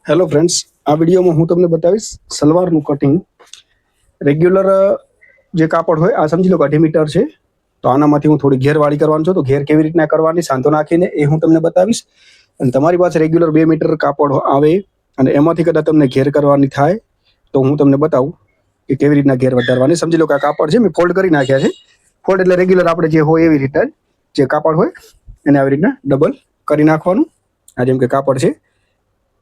Hello friends, આ વિડીયોમાં હું તમને બતાવીશ સલવારનું કટિંગ. રેગ્યુલર જે કાપડ હોય આ સમજી લો કે 2.5 મીટર છે, તો આનામાંથી હું થોડી ઘેરવાળી કરવાનું છું. તો ઘેર કેવી રીતના કરવાની સાંધો નાખીને એ હું તમને બતાવીશ. અને તમારી પાસે રેગ્યુલર 2 મીટર કાપડ આવે અને એમાંથી કદાચ તમને ઘેર કરવાની થાય તો હું તમને બતાવું કે કેવી રીતના ઘેર વધારવાની. સમજી લો કે આ કાપડ છે મેં ફોલ્ડ કરી નાખ્યા છે. ફોલ્ડ એટલે રેગ્યુલર આપણે જે હોય એવી રીતના જે કાપડ હોય એને આવી રીતના ડબલ કરી નાખવાનું. આ જેમ કે કાપડ છે,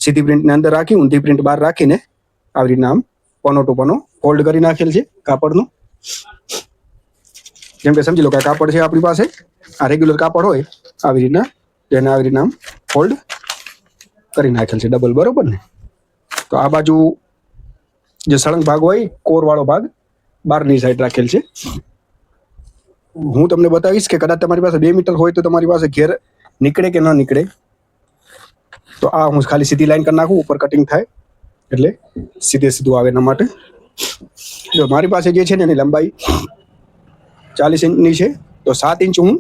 સીધી પ્રિન્ટને અંદર રાખી ઊંધી પ્રિન્ટ બહાર રાખીને આવી રીતના આમ પનો ટુ પનો ફોલ્ડ કરી નાખેલ છે કાપડનું. જેમ કે સમજી લો કે આ કાપડ છે આપણી પાસે, આ રેગ્યુલર કાપડ હોય આવી રીતના તેને આવી રીતના આમ ફોલ્ડ કરી નાખેલ છે ડબલ, બરોબર ને. તો આ બાજુ જે સળંગ ભાગ હોય કોરવાળો ભાગ બહારની સાઈડ રાખેલ છે. હું તમને બતાવીશ કે કદાચ તમારી પાસે 2 મીટર હોય તો તમારી પાસે ઘેર નીકળે કે ન નીકળે. તો આ હું ખાલી સીધી લાઈન કરી નાખું, ઉપર કટિંગ થાય એટલે સીધે સીધું આવે એના માટે. જો મારી પાસે જે છે ને એની લંબાઈ 40 ઇંચની છે, તો 7 ઇંચ હું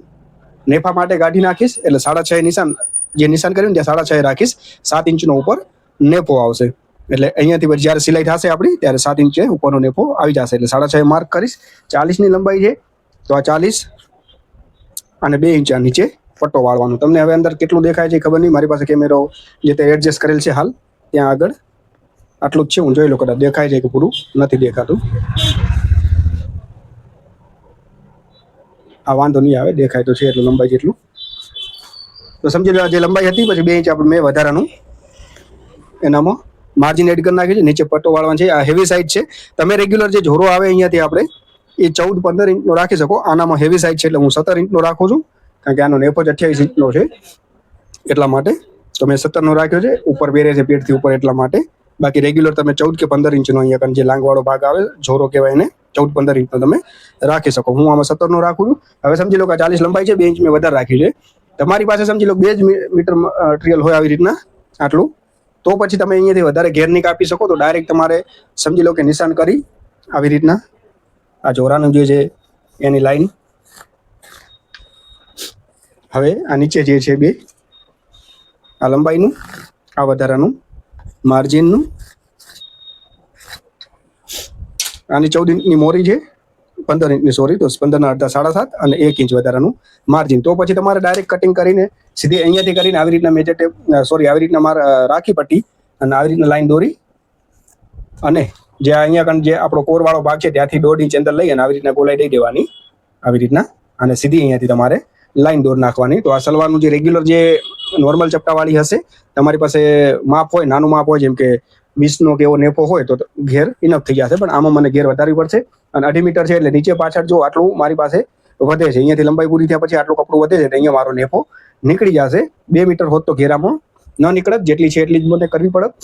નેફા માટે કાઢી નાખીશ. એટલે 6.5 નિશાન જે નિશાન કર્યું ને ત્યાં 6.5 રાખીશ. 7 ઇંચનો ઉપર નેફો આવશે. એટલે અહીંયાથી જ્યારે સિલાઈ થશે આપણી ત્યારે 7 ઇંચે ઉપરનો નેફો આવી જશે. એટલે 6.5 માર્ક કરીશ. 40ની લંબાઈ છે તો આ 40 અને 2 ઇંચ નીચે પટ્ટો વાળવાનો. તમને હવે અંદર કેટલું દેખાય છે ખબર નહીં, મારી પાસે કેમેરો જે તે એડજસ્ટ કરેલ છે હાલ ત્યાં આગળ આટલું જ છે. હું જોઈ લો કદાચ દેખાય છે કે પૂરું નથી દેખાતું. આ વાંધો નહીં આવે, દેખાય તો છે એટલું લંબાઈ જેટલું. તો સમજી લો જે લંબાઈ હતી પછી 2 ઇંચ આપણે મેં વધારાનું એનામાં માર્જિન એડ કરી નાખ્યું છે. નીચે પટ્ટો વાળવાનો છે. આ હેવી સાઈડ છે. તમે રેગ્યુલર જે ઝોરો આવે અહીંયાથી આપણે એ 14-15 ઇંચનો રાખી શકો. આનામાં હેવી સાઈડ છે એટલે હું 17 ઇંચનો રાખું છું, કારણ કે આનો નેફો જ 28 ઇંચનો છે એટલા માટે. તો મેં 17નો રાખ્યો છે. ઉપર બેરે છે પેટથી ઉપર એટલા માટે. બાકી રેગ્યુલર તમે 14 કે 15 ઇંચનો અહીંયા જે લાંગવાળો ભાગ આવે ઝોરો કહેવાય એને 14-15 ઇંચનો તમે રાખી શકો. હું આમાં 17નો રાખું છું. હવે સમજી લો કે 40 લંબાઈ છે, 2 ઇંચ મેં વધારે રાખી છે. તમારી પાસે સમજી લો 2 જ મીટર મટીરિયલ હોય આવી રીતના આટલું, તો પછી તમે અહીંયાથી વધારે ઘેર નહીં કાપી શકો. તો ડાયરેક્ટ તમારે સમજી લો કે નિશાન કરી આવી રીતના આ જોરાનું જે છે એની લાઈન. હવે આ નીચે જે છે 2 આ લંબાઈનું, આ વધારાનું માર્જિનનું. આની 14 ઇંચની મોરી છે, 15 ઇંચની સોરી, તો 15ના અડધા 7.5 અને 1 ઇંચ વધારાનું માર્જિન. તો પછી તમારે ડાયરેક્ટ કટિંગ કરીને સીધી અહીંયાથી કરીને આવી રીતના મેજર ટેપ આવી રીતના રાખી પટ્ટી અને આવી રીતના લાઈન દોરી અને જે અહીંયા જે આપણો કોરવાળો ભાગ છે ત્યાંથી 1.5 ઇંચ અંદર લઈ અને આવી રીતના ગોલાઈ દઈ દેવાની આવી રીતના, અને સીધી અહીંયાથી તમારે લાઈન દોર નાખવાની. તો આ સલવારનું જે રેગ્યુલર જે નોર્મલ ચપટાવાળી હશે, તમારી પાસે માપ હોય નાનું માપ હોય જેમ કે 20નો કે એવો નેફો હોય તો ઘેર ઇનફ થઈ જશે. પણ આમાં મને ઘેર વધારવી પડશે. અને 2.5 મીટર છે એટલે નીચે પાછળ જો આટલું મારી પાસે વધે છે, અહીંયાથી લંબાઈ પૂરી થયા પછી આટલું કપડું વધે છે તો અહીંયા મારો નેફો નીકળી જશે. 2 મીટર હોત તો ઘેરામાં ન નીકળત, જેટલી છે એટલી જ મને કરવી પડત.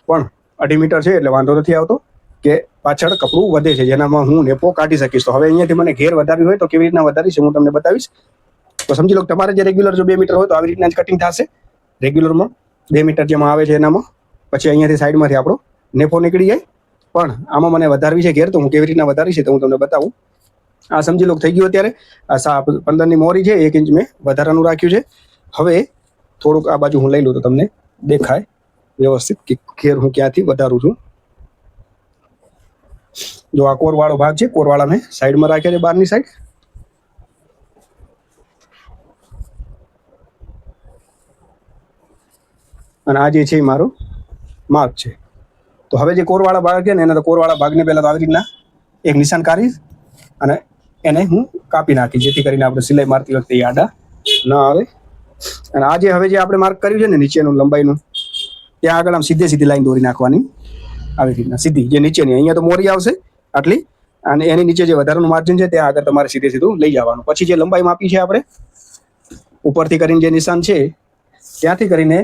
પણ 2.5 મીટર છે એટલે વાંધો નથી આવતો કે પાછળ કપડું વધે છે જેનામાં હું નેફો કાઢી શકીશ. તો હવે અહીંયાથી મને ઘેર વધારવી હોય તો કેવી રીતના વધારીશ હું તમને બતાવીશ. તો સમજી લો તમારે જે રેગ્યુલર જો 2 મીટર હોય તો આવી રીતના જ કટિંગ થશે. રેગ્યુલરમાં 2 મીટર જેમાં આવે છે એનામાં પછી અહીંયાથી સાઈડમાંથી આપણો નેફો નીકળી જાય. પણ આમાં મને વધારવી છે ઘેર, તો હું કેવી રીતના વધારી છે તો હું તમને બતાવું. આ સમજી લો થઈ ગયું. અત્યારે આ 15ની મોરી છે, 1 ઇંચ મેં વધારાનું રાખ્યું છે. હવે થોડુંક આ બાજુ હું લઈ લઉં તો તમને દેખાય વ્યવસ્થિત કે ઘેર હું ક્યાંથી વધારું છું. જો આ કોરવાળો ભાગ છે, કોરવાળા મેં સાઈડમાં રાખ્યા છે બહારની સાઈડ. અને આ જે છે એ મારો માર્ક છે. તો હવે જે કોરવાળા ભાગ છે ને એના તો કોરવાળા ભાગને પહેલાં તો આવી રીતના એક નિશાન કાઢીશ અને એને હું કાપી નાખીશ, જેથી કરીને આપણે સિલાઈ મારતી વખતે આડા ન આવે. અને આ જે હવે જે આપણે માર્ક કર્યું છે ને નીચેનું લંબાઈનું, ત્યાં આગળ આમ સીધી લાઈન દોરી નાખવાની આવી રીતના સીધી. જે નીચેની અહીંયા તો મોરી આવશે આટલી, અને એની નીચે જે વધારાનું માર્જિન છે ત્યાં આગળ તમારે સીધું લઈ જવાનું. પછી જે લંબાઈ માપી છે આપણે ઉપરથી કરીને જે નિશાન છે ત્યાંથી કરીને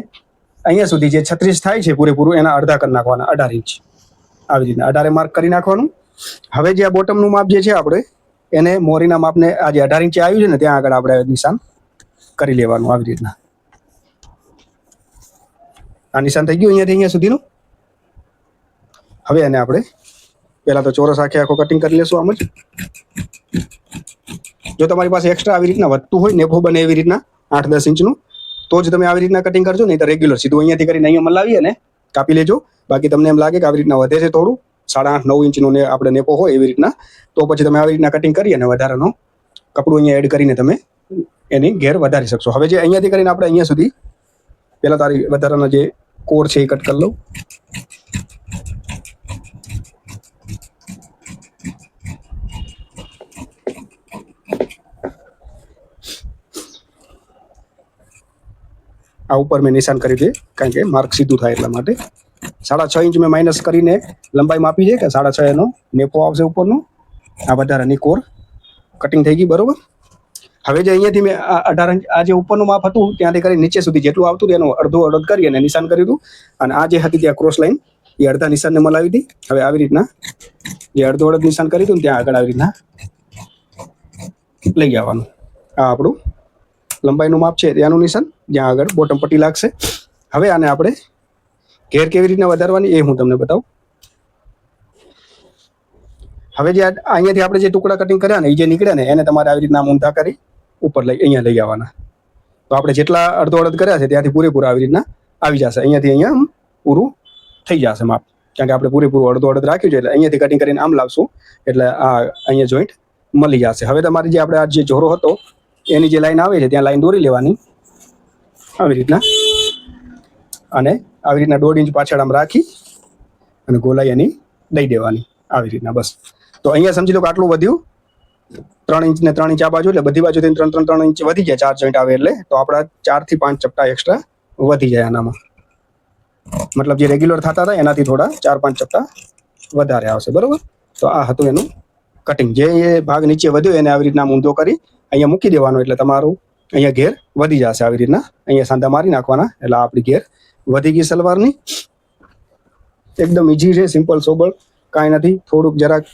અહીંયા સુધી જે 36 થાય છે પૂરેપૂરું એના અડધા કરી નાખવાના, 18 ઇંચ આવી રીતના 18 માર્ક કરી નાખવાનું. હવે જે આ બોટમનું માપ જે છે આપણે એને મોરીના માપને આ જે 18 ઇંચે આવ્યું છે ને ત્યાં આગળ આપણે નિશાન કરી લેવાનું આવી રીતના. આ નિશાન થઈ ગયું અહીંયાથી અહીંયા સુધીનું. હવે એને આપણે પહેલાં તો ચોરસ આખો કટિંગ કરી લેશું આમ જ. જો તમારી પાસે એક્સ્ટ્રા આવી રીતના વધતું હોય નેફો બને એવી રીતના 8-10 ઇંચનું તો જ તમે આવી રીતના કટિંગ કરજો, નહીં તો રેગ્યુલર સીધું અહીંયાથી કરીને અહીંયા મલાવીએ ને કાપી લેજો. બાકી તમને એમ લાગે કે આવી રીતના વધે છે થોડું 8.5-9 ઇંચનો ને આપણે નેપો હોય એવી રીતના, તો પછી તમે આવી રીતના કટિંગ કરી અને વધારાનો કપડું અહીંયા એડ કરીને તમે એની ઘેર વધારી શકશો. હવે જે અહીંયાથી કરીને આપણે અહીંયા સુધી પહેલા તારી વધારાનો જે કોર છે એ કટ કરી લઉં. આ ઉપર મેં નિશાન કરી દે, કારણ કે માર્ક સીધું થાય એટલા માટે. 6.5 ઇંચ મેં માઇનસ કરીને લંબાઈ માપી છે કે 6.5 એનો નેપો આવશે ઉપરનો. આ વધારાની કોર કટિંગ થઈ ગઈ, બરોબર. હવે જે અહીંયાથી મેં 18 ઇંચ આ જે ઉપરનું માપ હતું ત્યાંથી કરી નીચે સુધી જેટલું આવતું હતું એનું અડધો કરી અને નિશાન કર્યું હતું. અને આ જે હતી ત્યાં ક્રોસ લાઈન એ અડધા નિશાનને મલાવી હતી. હવે આવી રીતના જે અડધો નિશાન કર્યું હતું ત્યાં આગળ આવી રીતના લઈ આવવાનું. આ આપણું લંબાઈનું માપ છે ત્યાંનું નિશાન, જ્યાં આગળ બોટમ પટ્ટી લાગશે. હવે આને આપણે ઘેર કેવી રીતના વધારવાની એ હું તમને બતાવું. હવે જે અહીંયાથી આપણે જે ટુકડા કટિંગ કર્યા ને એ જે નીકળ્યા ને એને તમારે આવી રીતના ઊંધા કરી ઉપર અહીંયા લઈ આવવાના. તો આપણે જેટલા અડધો કર્યા છે ત્યાંથી પૂરેપૂરા આવી રીતના આવી જશે. અહીંયાથી અહીંયા પૂરું થઈ જશે માપ, કારણ કે આપણે પૂરેપૂરું અડધો રાખ્યું છે. એટલે અહીંયાથી કટિંગ કરીને આમ લાવશું એટલે આ અહીંયા જોઈન્ટ મળી જશે. હવે તમારી જે આપણે આ જે જોરો હતો એની જે લાઈન આવે છે ત્યાં લાઈન દોરી લેવાની આવી રીતના, અને આવી રીતના 1.5 ઇંચ પાછળ આમ રાખી અને ગોલાઈ એની દઈ દેવાની આવી રીતના. બસ તો અહીંયા સમજી લો કે આટલું વધ્યું 3 ઇંચ ને 3 ઇંચ આ બાજુ, એટલે બધી બાજુથી 3 ઇંચ વધી જાય. 4 જોઈન્ટ આવે એટલે તો આપણા 4 થી 5 ચપટા એક્સ્ટ્રા વધી જાય આનામાં. મતલબ જે રેગ્યુલર થતા હતા એનાથી થોડા 4-5 ચપટા વધારે આવશે, બરોબર. તો આ હતું એનું કટિંગ. જે ભાગ નીચે વધ્યો એને આવી રીતના ઊંધો કરી અહીંયા મૂકી દેવાનો, એટલે તમારું અહીંયા ઘેર વધી જશે. આવી રીતના અહીંયા સાંધા મારી નાખવાના એટલે આપણી ઘેર વધી ગઈ સલવારની. એકદમ ઈઝી છે, સિમ્પલ સોબર, કાંઈ નથી. થોડુંક જરાક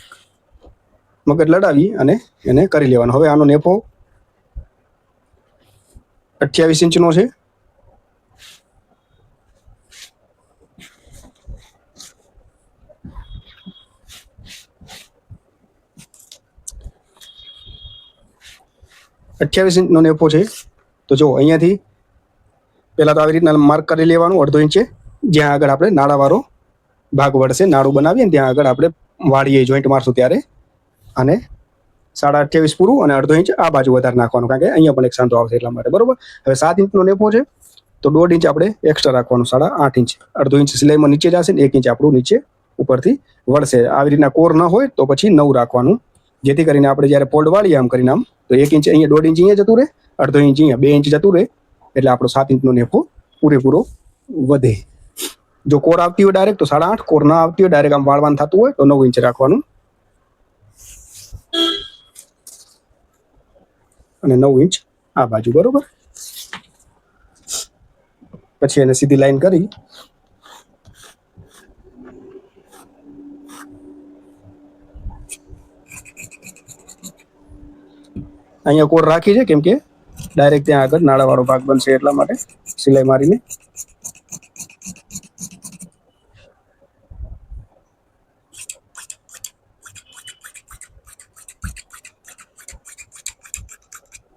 મગજ લડાવી અને એને કરી લેવાનો. હવે આનો નેફો 28 ઇંચનો છે. નો નેફો છે. તો જો અહીંયાથી પહેલા તો આવી રીતના માર્ક કરી લેવાનું 1/2 ઇંચે, જ્યાં આગળ આપણે નાળાવાળો ભાગ વળશે, નાળું બનાવીએ ને ત્યાં આગળ આપણે વાળીએ જોઈન્ટ મારશું ત્યારે. અને 28.5 પૂરું અને 1/2 ઇંચ આ બાજુ વધારે નાખવાનું, કારણ કે અહીંયા પણ એક સાંધો આવશે એટલા માટે, બરોબર. હવે 7 ઇંચનો નેફો છે તો 1.5 ઇંચ આપણે એક્સ્ટ્રા રાખવાનું, 8.5 ઇંચ. 1/2 ઇંચ સિલાઈમાં નીચે જશે ને 1 ઇંચ આપણું નીચે ઉપરથી વળશે. આવી રીતના કોર ન હોય તો પછી 9 રાખવાનું, જેથી કરીને આપણે જ્યારે ફોલ્ડ વાળીએ આમ કરીને આમ તો 1 ઇંચ અહીંયા, 1.5 ઇંચ અહીંયા જતું રહે, 1/2 ઇંચ અહીંયા, 2 ઇંચ જતું રહે, એટલે આપણો 7 ઇંચનો નેફો પૂરેપૂરો વધે. જો કોર આવતી હોય ડાયરેક્ટ તો 8.5, કોર ના આવતી હોય ડાયરેક્ટ આમ વાળવાનું થતું હોય તો 9 ઇંચ રાખવાનું. અને 9 ઇંચ આ બાજુ, બરોબર. પછી એને સીધી લાઈન કરી અહીંયા કોર રાખી છે, કેમ કે ડાયરેક્ટ ત્યાં આગળ નાળાવાળો ભાગ બનશે એટલા માટે સિલાઈ મારીને.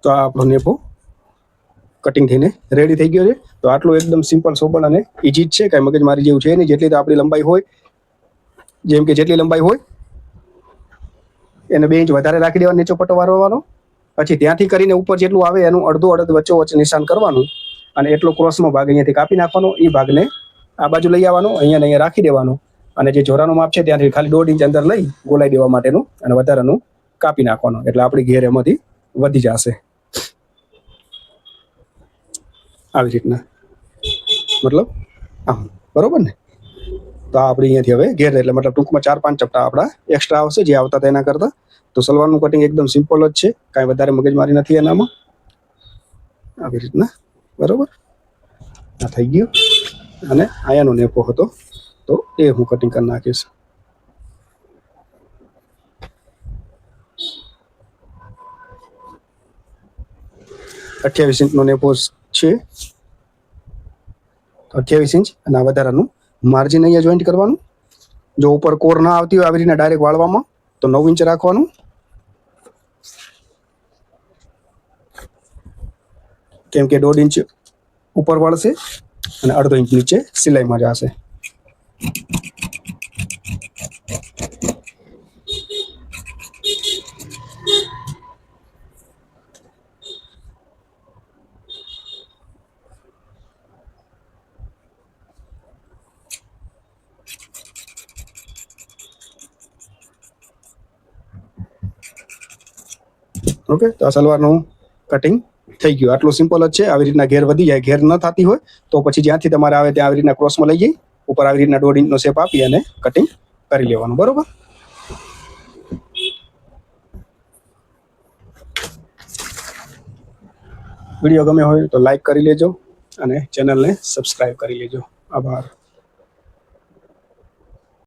તો આ આપણો નેફો કટિંગ થઈને રેડી થઈ ગયો છે. તો આટલું એકદમ સિમ્પલ સોબર અને ઇઝી જ છે, કાંઈ મગજમારી જેવું છે નહીં. જેટલી તો આપણી લંબાઈ હોય, જેમ કે જેટલી લંબાઈ હોય એને 2 ઇંચ વધારે રાખી દેવાનો, નીચો પટ્ટો વાળવાનો. પછી ત્યાંથી કરીને ઉપર જેટલું આવે એનું અડધો વચ્ચે નિશાન કરવાનું, અને એટલો ક્રોસનો ભાગ અહીંયાથી કાપી નાખવાનો. એ ભાગને આ બાજુ લઈ આવવાનો, અહીંયા રાખી દેવાનો, અને જે જોરાનું માપ છે ત્યાંથી ખાલી 1.5 ઇંચ અંદર લઈ ગોલાઈ દેવા માટેનું અને વધારાનું કાપી નાખવાનું, એટલે આપણી ઘેર એમાંથી વધી જશે આવી રીતના. મતલબ આમ, બરોબર ને. તો આ આપણી અહીંયાથી હવે ઘેર, એટલે મતલબ ટૂંકમાં 4-5 ચપટા આપણા એક્સ્ટ્રા આવશે જે આવતા તેના કરતાં. તો સલવારનું કટિંગ એકદમ સિમ્પલ જ છે, કાંઈ વધારે મગજમારી નથી એનામાં. આવી રીતના, બરોબર. આ થઈ ગયું. અને આયાનો નેફો હતો તો એ હું કટિંગ કરી નાખીશ. અઠ્યાવીસ ઇંચનો નેફો છે. 28 ઇંચ અને આ વધારાનું માર્જિન અહીંયા જોઈન્ટ કરવાનું. જો ઉપર કોર ના આવતી હોય આવી રીતના ડાયરેક્ટ વાળવામાં તો 9 ઇંચ રાખવાનું. કેમ કે 1.5 ઇંચ ઉપર વળશે અને 1/2 ઇંચ નીચે સિલાઈમાં જશે. ઓકે, તો આ સલવારનું કટિંગ થઈ ગયું. આટલું સિમ્પલ જ છે. આવી રીતના ઘેર વધી જાય, ઘેર ન થતી હોય તો પછી જ્યાંથી તમારે આવે ત્યાં આવી રીતના ક્રોસમાં લઈ જઈ ઉપર આવી રીતના 1.5 ઇંચનો શેપ આપી અને કટિંગ કરી લેવાનું. બરોબર. વિડીયો ગમે હોય તો લાઈક કરી લેજો અને ચેનલને સબસ્ક્રાઇબ કરી લેજો. આભાર.